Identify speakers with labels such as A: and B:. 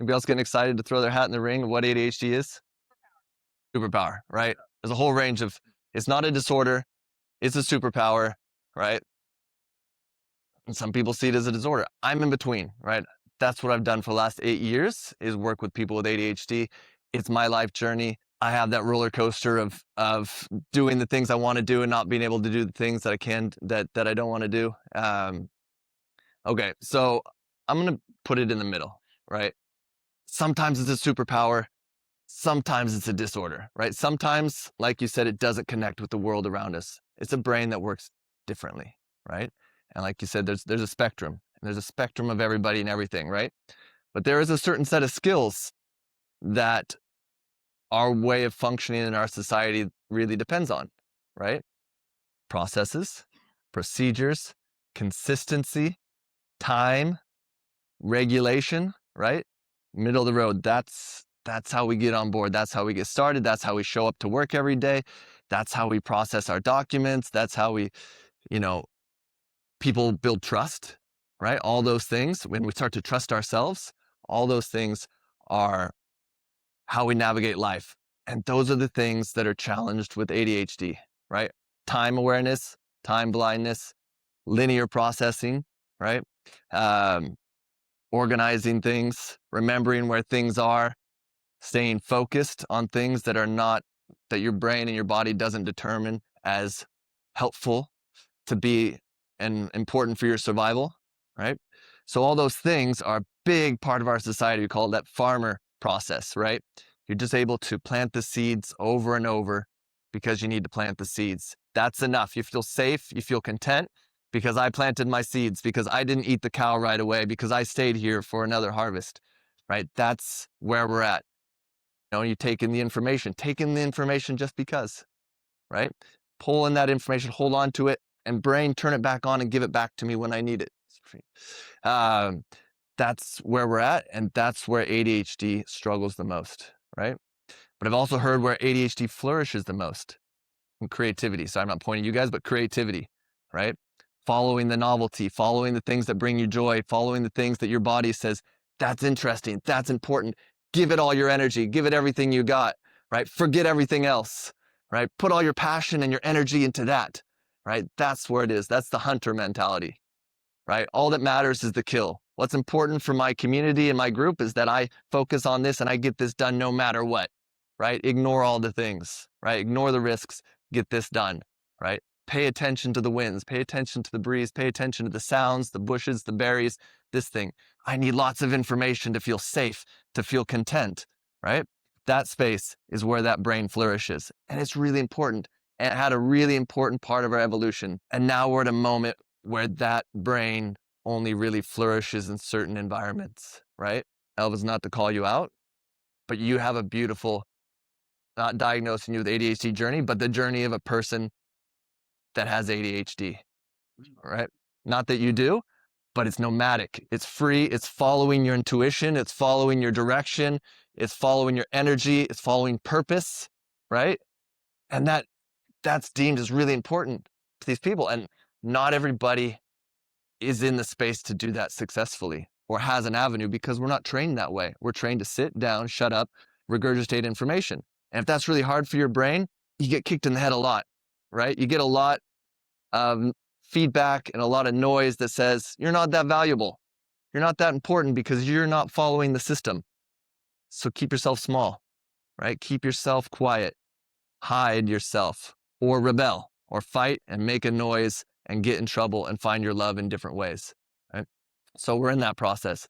A: Anybody else getting excited to throw their hat in the ring of what ADHD is? Superpower, right? There's a whole range of, it's not a disorder, it's a superpower, right? And some people see it as a disorder. I'm in between, right? That's what I've done for the last 8 years, is work with people with ADHD. It's my life journey. I have that roller coaster of doing the things I want to do and not being able to do the things that I can that I don't want to do. Okay, so I'm gonna put it in the middle, right? Sometimes it's a superpower, sometimes it's a disorder, right? Sometimes, like you said, it doesn't connect with the world around us. It's a brain that works differently, right? And like you said, there's a spectrum, and there's a spectrum of everybody and everything, right? But there is a certain set of skills that our way of functioning in our society really depends on, right? Processes, procedures, consistency, time, regulation, right? Middle of the road. That's how we get on board. That's how we get started. That's how we show up to work every day. That's how we process our documents. That's how we, you know, people build trust, right? All those things, when we start to trust ourselves, all those things are how we navigate life. And those are the things that are challenged with ADHD, right? Time awareness, time blindness, linear processing, right? Organizing things, remembering where things are, staying focused on things that are not, that your brain and your body doesn't determine as helpful to be and important for your survival, right? So all those things are a big part of our society. We call it that farmer process, right? You're just able to plant the seeds over and over because you need to plant the seeds. That's enough. You feel safe, you feel content because I planted my seeds, because I didn't eat the cow right away, because I stayed here for another harvest, right? That's where we're at. You know, you taking the information just because, right? Pull in that information, hold on to it, and brain, turn it back on and give it back to me when I need it. That's where we're at, and that's where ADHD struggles the most, right? But I've also heard where ADHD flourishes the most in creativity. So I'm not pointing you guys, but creativity, right? Following the novelty, following the things that bring you joy, following the things that your body says, that's interesting, that's important. Give it all your energy, give it everything you got, right? Forget everything else, right? Put all your passion and your energy into that, right? That's where it is. That's the hunter mentality, right? All that matters is the kill. What's important for my community and my group is that I focus on this and I get this done no matter what, right? Ignore all the things, right? Ignore the risks, get this done, right? Pay attention to the winds, pay attention to the breeze, pay attention to the sounds, the bushes, the berries, this thing. I need lots of information to feel safe, to feel content, right? That space is where that brain flourishes. And it's really important. And it had a really important part of our evolution. And now we're at a moment where that brain only really flourishes in certain environments, right? Elva's not to call you out, but you have a beautiful, not diagnosing you with ADHD journey, but the journey of a person that has ADHD, right? Not that you do, but it's nomadic. It's free. It's following your intuition. It's following your direction. It's following your energy. It's following purpose, right? And that's deemed as really important to these people. And not everybody is in the space to do that successfully or has an avenue, because we're not trained that way. We're trained to sit down, shut up, regurgitate information. And if that's really hard for your brain, you get kicked in the head a lot, right? You get a lot of feedback and a lot of noise that says you're not that valuable. You're not that important because you're not following the system. So keep yourself small, right? Keep yourself quiet, hide yourself, or rebel, or fight and make a noise and get in trouble and find your love in different ways, right? So we're in that process.